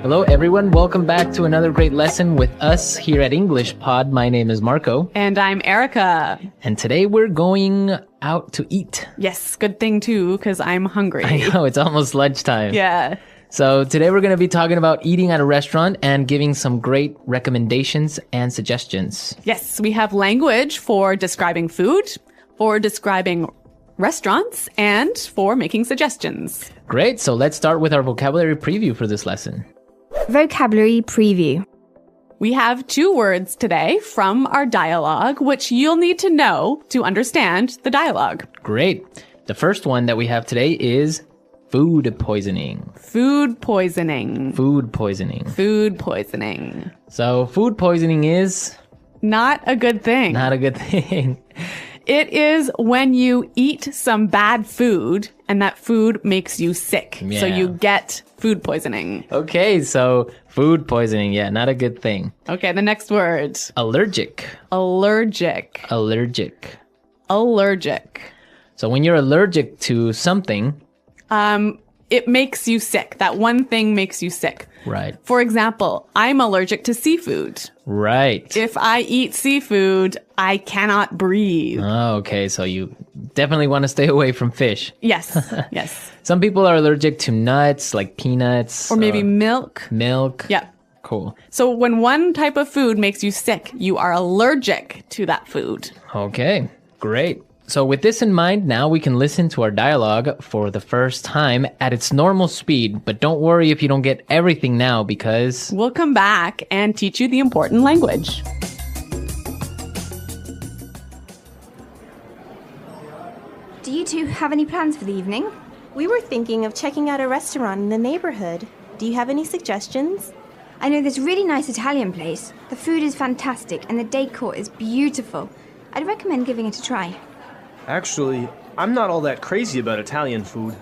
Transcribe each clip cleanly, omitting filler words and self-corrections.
Hello, everyone. Welcome back to another great lesson with us here at English Pod. My name is Marco. And I'm Erica. And today we're going out to eat. Yes, good thing too, because I'm hungry. I know, it's almost lunchtime. Yeah. So today we're going to be talking about eating at a restaurant and giving some great recommendations and suggestions. Yes, we have language for describing food, for describing restaurants, and for making suggestions. Great. So let's start with our vocabulary preview for this lesson. Vocabulary preview. We have 2 words today from our dialogue, which you'll need to know to understand the dialogue. Great. The first one that we have today is food poisoning. Food poisoning. Food poisoning. Food poisoning. So food poisoning is Not a good thing. not a good thing. It is when you eat some bad food and that food makes you sick. So Yeah. you get food poisoning. Okay, so food poisoning, yeah, not a good thing. Okay, the next word. Allergic. Allergic. Allergic. Allergic. So when you're allergic to something, It makes you sick. That one thing makes you sick. right, For example, I'm allergic to seafood. right. If I eat seafood, I cannot breathe. Oh, okay, so you definitely want to stay away from fish. Yes, yes. Some people are allergic to nuts, like peanuts. Or maybe milk. milk. Yeah. Cool. So when one type of food makes you sick, you are allergic to that food. Okay, great. So with this in mind, now we can listen to our dialogue for the first time at its normal speed. But don't worry if you don't get everything now because... We'll come back and teach you the important language. Do you two have any plans for the evening? We were thinking of checking out a restaurant in the neighborhood. Do you have any suggestions? I know this really nice Italian place. The food is fantastic and the decor is beautiful. I'd recommend giving it a try. Actually, I'm not all that crazy about Italian food.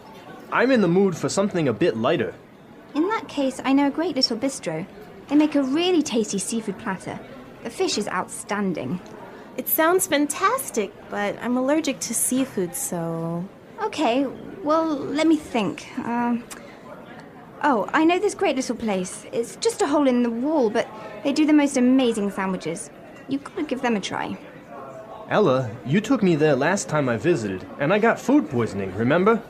I'm in the mood for something a bit lighter. In that case, I know a great little bistro. They make a really tasty seafood platter. The fish is outstanding. It sounds fantastic, but I'm allergic to seafood, so... Okay, well, let me think. Oh, I know this great little place. It's just a hole in the wall, but they do the most amazing sandwiches. You've got to give them a try. Ella, you took me there last time I visited, and I got food poisoning, remember?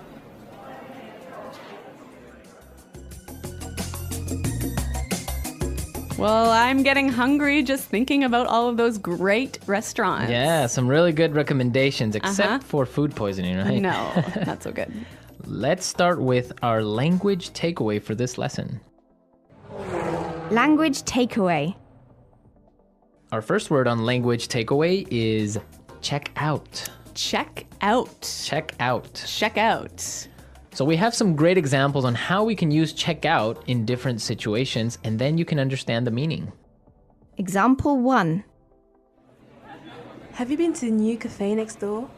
Well, I'm getting hungry just thinking about all of those great restaurants. Yeah, some really good recommendations, except for food poisoning, right? No, not so good. Let's start with our language takeaway for this lesson. Language takeaway. Our first word on language takeaway is check out. Check out. Check out. Check out. So we have some great examples on how we can use check out in different situations, and then you can understand the meaning. Example 1. Have you been to the new cafe next door?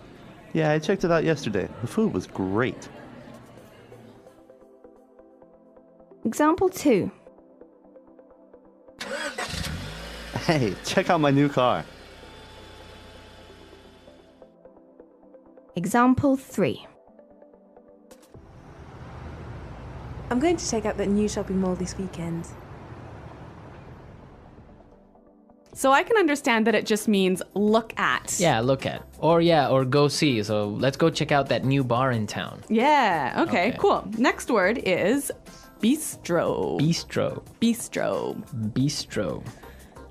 Yeah, I checked it out yesterday. The food was great. Example 2. Hey, check out my new car. Example 3. I'm going to check out that new shopping mall this weekend. So I can understand that it just means look at. Yeah, look at. Or go see. So let's go check out that new bar in town. Yeah, okay, Okay. cool. Next word is bistro. Bistro. Bistro. Bistro.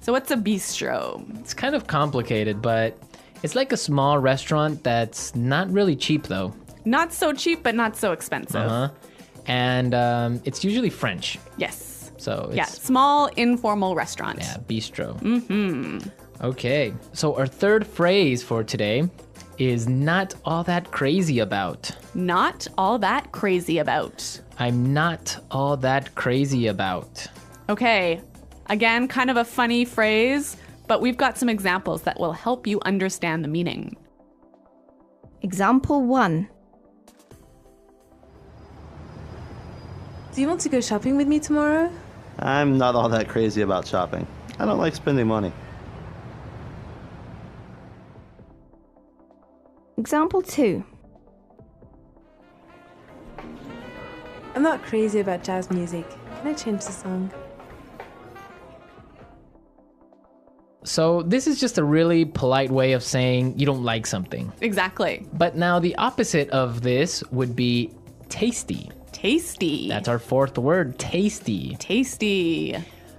So what's a bistro? It's kind of complicated, but it's like a small restaurant that's not really cheap though. Not so cheap, but not so expensive. Uh-huh. And it's usually French. Yes. So it's Yeah, small informal restaurant. yeah, bistro. Mm-hmm. Okay. So our third phrase for today is not all that crazy about. Not all that crazy about. I'm not all that crazy about. Okay, again, kind of a funny phrase, but we've got some examples that will help you understand the meaning. Example 1. Do you want to go shopping with me tomorrow? I'm not all that crazy about shopping. I don't like spending money. Example 2. I'm not crazy about jazz music, Can I change the song? So this is just a really polite way of saying you don't like something. Exactly. But now the opposite of this would be tasty. Tasty. That's our fourth word, tasty. Tasty.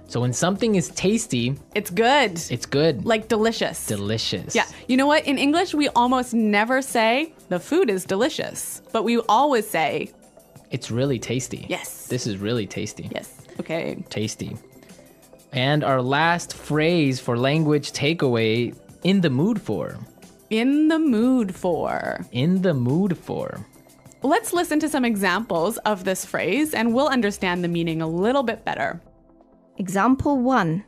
So when something is tasty, It's good. it's good. Like delicious. Delicious. Yeah. You know what? In English, we almost never say the food is delicious, but we always say, It's really tasty. yes. This is really tasty. Yes. Okay. Tasty. And our last phrase for language takeaway, in the mood for. In the mood for. In the mood for. Let's listen to some examples of this phrase and we'll understand the meaning a little bit better. Example 1.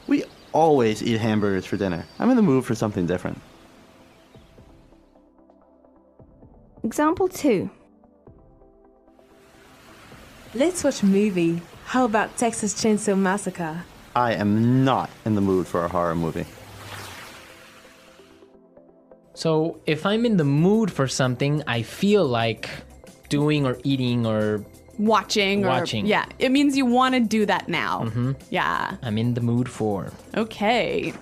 We always eat hamburgers for dinner. I'm in the mood for something different. Example 2. Let's watch a movie. How about Texas Chainsaw Massacre? I am not in the mood for a horror movie. So if I'm in the mood for something, I feel like doing or eating or Watching. Yeah. It means you want to do that now. Yeah. I'm in the mood for. Okay.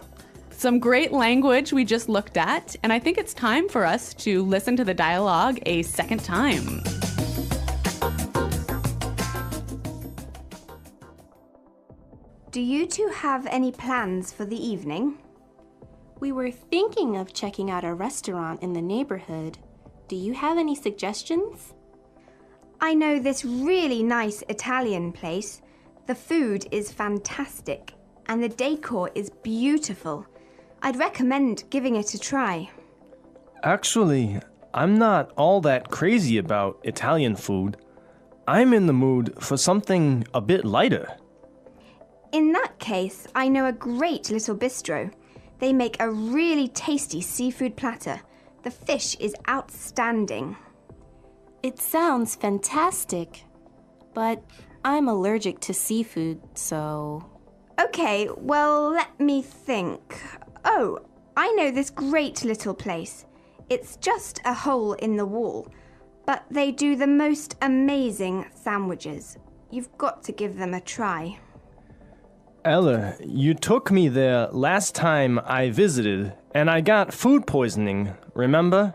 Some great language we just looked at, and I think it's time for us to listen to the dialogue a second time. Do you two have any plans for the evening? We were thinking of checking out a restaurant in the neighborhood. Do you have any suggestions? I know this really nice Italian place. The food is fantastic, and the decor is beautiful. I'd recommend giving it a try. Actually, I'm not all that crazy about Italian food. I'm in the mood for something a bit lighter. In that case, I know a great little bistro. They make a really tasty seafood platter. The fish is outstanding. It sounds fantastic, but I'm allergic to seafood, so... Okay, well, let me think. Oh, I know this great little place. It's just a hole in the wall, but they do the most amazing sandwiches. You've got to give them a try. Ella, you took me there last time I visited, and I got food poisoning, remember?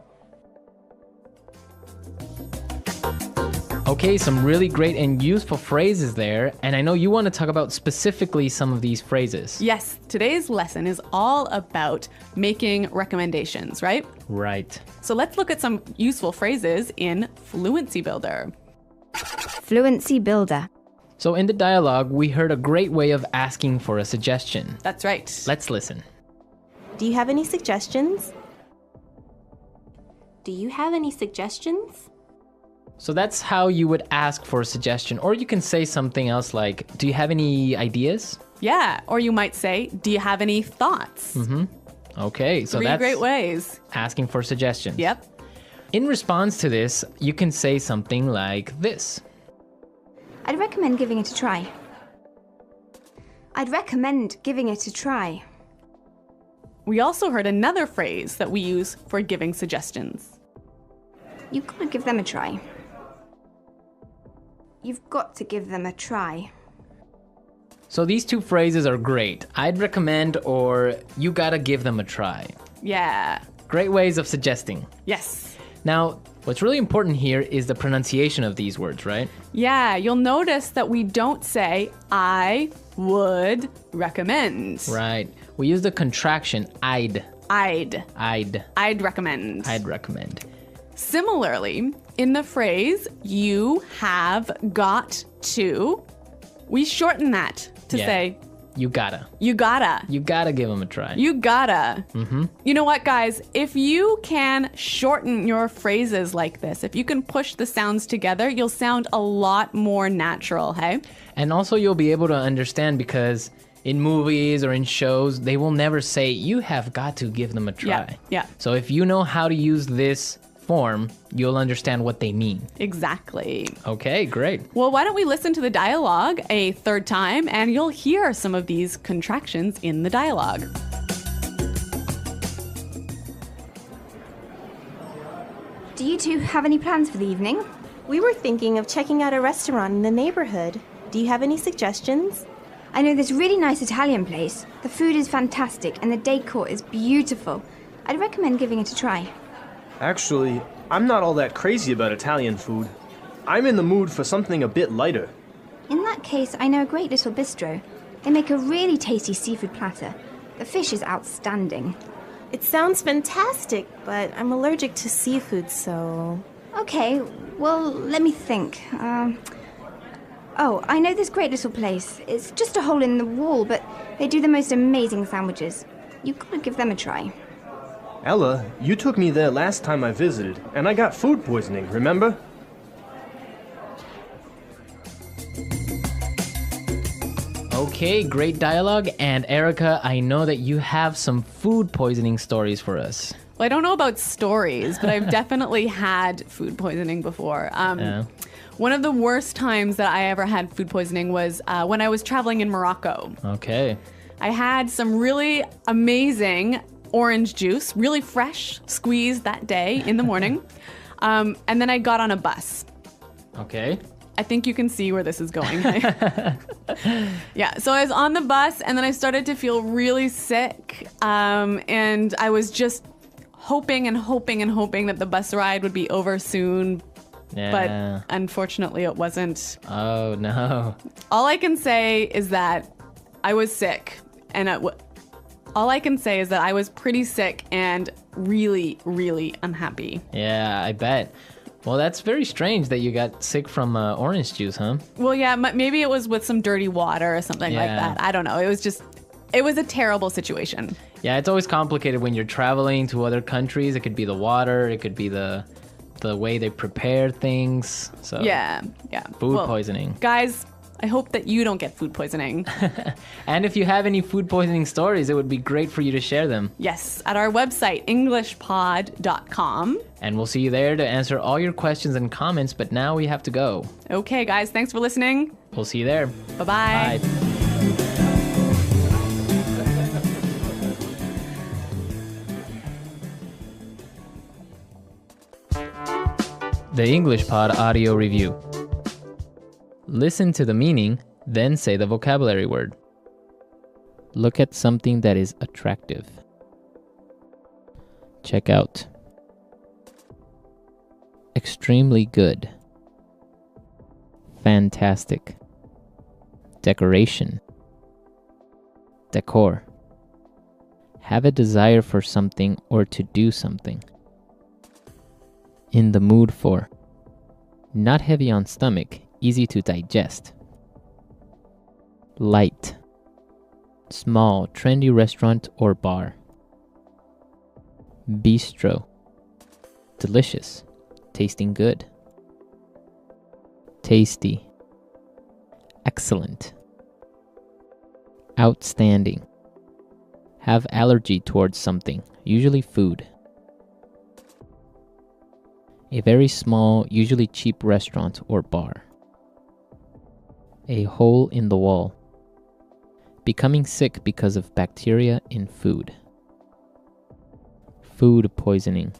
Okay, some really great and useful phrases there, and I know you want to talk about specifically some of these phrases. Yes, today's lesson is all about making recommendations, right? Right. So let's look at some useful phrases in Fluency Builder. Fluency Builder. So in the dialogue, we heard a great way of asking for a suggestion. That's right. Let's listen. Do you have any suggestions? Do you have any suggestions? So that's how you would ask for a suggestion. Or you can say something else like, do you have any ideas? Yeah, or you might say, do you have any thoughts? Okay, so Three that's great ways. asking for suggestions. Yep. In response to this, you can say something like this. I'd recommend giving it a try. I'd recommend giving it a try. We also heard another phrase that we use for giving suggestions. You've got to give them a try. You've got to give them a try. So these two phrases are great. I'd recommend or you gotta give them a try. Yeah. Great ways of suggesting. Yes. Now, what's really important here is the pronunciation of these words, right? Yeah, you'll notice that we don't say, I would recommend. Right. We use the contraction I'd. I'd recommend. I'd recommend. Similarly, in the phrase, you have got to, we shorten that to say, You gotta. you gotta. You gotta give them a try. You gotta. You know what, guys? If you can shorten your phrases like this, if you can push the sounds together, you'll sound a lot more natural, hey? And also you'll be able to understand because in movies or in shows, they will never say, you have got to give them a try. Yeah. So if you know how to use this form, you'll understand what they mean. Exactly. Okay, great. Well, why don't we listen to the dialogue a third time and you'll hear some of these contractions in the dialogue. Do you two have any plans for the evening? We were thinking of checking out a restaurant in the neighborhood. Do you have any suggestions? I know this really nice Italian place. The food is fantastic and the decor is beautiful. I'd recommend giving it a try. Actually, I'm not all that crazy about Italian food. I'm in the mood for something a bit lighter. In that case, I know a great little bistro. They make a really tasty seafood platter. The fish is outstanding. It sounds fantastic, but I'm allergic to seafood, so... Okay, well, let me think. Oh, I know this great little place. It's just a hole in the wall, but they do the most amazing sandwiches. You've got to give them a try. Ella, you took me there last time I visited, and I got food poisoning, remember? Okay, great dialogue. And Erica, I know that you have some food poisoning stories for us. Well, I don't know about stories, but I've definitely had food poisoning before. One of the worst times that I ever had food poisoning was when I was traveling in Morocco. Okay. I had some really amazing orange juice, really fresh, squeezed that day in the morning. And then I got on a bus. Okay. I think you can see where this is going. Yeah, so I was on the bus and then I started to feel really sick. And I was just hoping and hoping and hoping that the bus ride would be over soon. Yeah. But unfortunately it wasn't. Oh, no. All I can say is that I was sick. And all I can say is that I was pretty sick and really, really unhappy. Yeah, I bet. Well, that's very strange that you got sick from orange juice, huh? Well, yeah, maybe it was with some dirty water or something like that. I don't know. It was a terrible situation. Yeah, it's always complicated when you're traveling to other countries. It could be the water, it could be the way they prepare things. So Yeah. Food poisoning. Guys, I hope that you don't get food poisoning. And if you have any food poisoning stories, it would be great for you to share them. Yes, at our website, englishpod.com. And we'll see you there to answer all your questions and comments, but now we have to go. Okay, guys, thanks for listening. We'll see you there. Bye-bye. Bye. The English Pod Audio Review. Listen to the meaning, then say the vocabulary word. Look at something that is attractive. Check out. Extremely good. Fantastic. Decoration. Decor. Have a desire for something or to do something. In the mood for. Not heavy on stomach, easy to digest. Light. Small, trendy restaurant or bar. Bistro. Delicious, tasting good. Tasty. Excellent. Outstanding. Have allergy towards something, usually food. A very small, usually cheap restaurant or bar. A hole in the wall. Becoming sick because of bacteria in food. Food poisoning.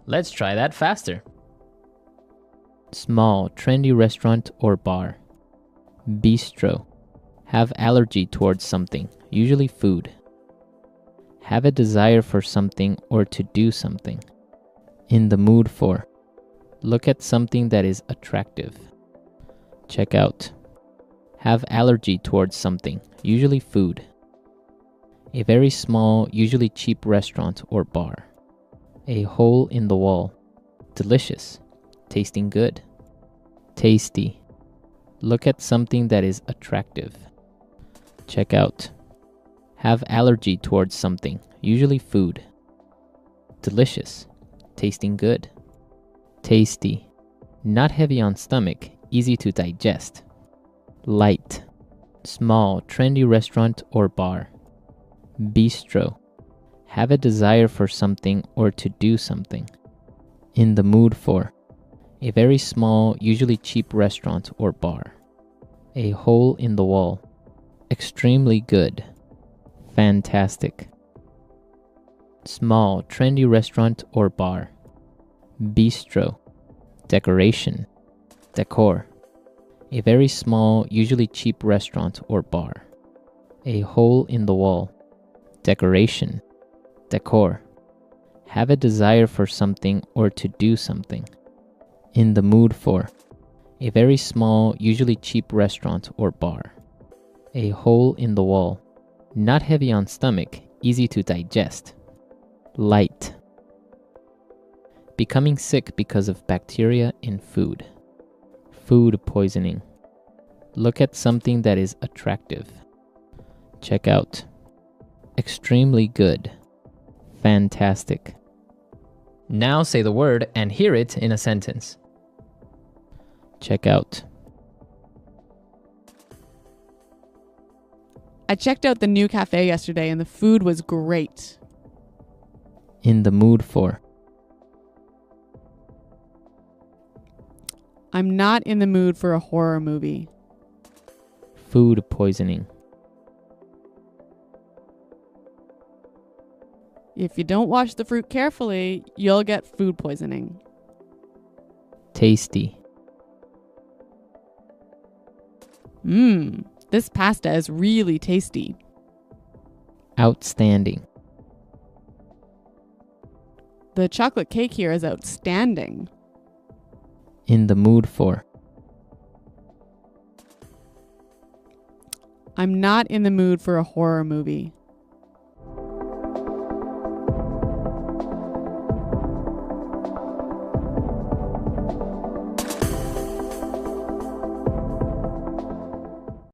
Let's try that faster. Small, trendy restaurant or bar. Bistro. Have allergy towards something, usually food. Have a desire for something or to do something. In the mood for. Look at something that is attractive. Check out. Have allergy towards something, usually food. A very small, usually cheap restaurant or bar. A hole in the wall. Delicious, tasting good. Tasty. Look at something that is attractive. Check out. Have allergy towards something, usually food. Delicious, tasting good. Tasty. Not heavy on stomach, easy to digest. Light. Small, trendy restaurant or bar. Bistro. Have a desire for something or to do something. In the mood for. A very small, usually cheap restaurant or bar. A hole in the wall. Extremely good. Fantastic. Small, trendy restaurant or bar. Bistro. Decoration. Decor. A very small, usually cheap restaurant or bar. A hole in the wall. Decoration. Decor. Have a desire for something or to do something. In the mood for. A very small, usually cheap restaurant or bar. A hole in the wall. Not heavy on stomach, easy to digest. Light. Becoming sick because of bacteria in food. Food poisoning. Look at something that is attractive. Check out. Extremely good. Fantastic. Now say the word and hear it in a sentence. Check out. I checked out the new cafe yesterday and the food was great. In the mood for. I'm not in the mood for a horror movie. Food poisoning. If you don't wash the fruit carefully, you'll get food poisoning. Tasty. This pasta is really tasty. Outstanding. The chocolate cake here is outstanding. In the mood for. I'm not in the mood for a horror movie.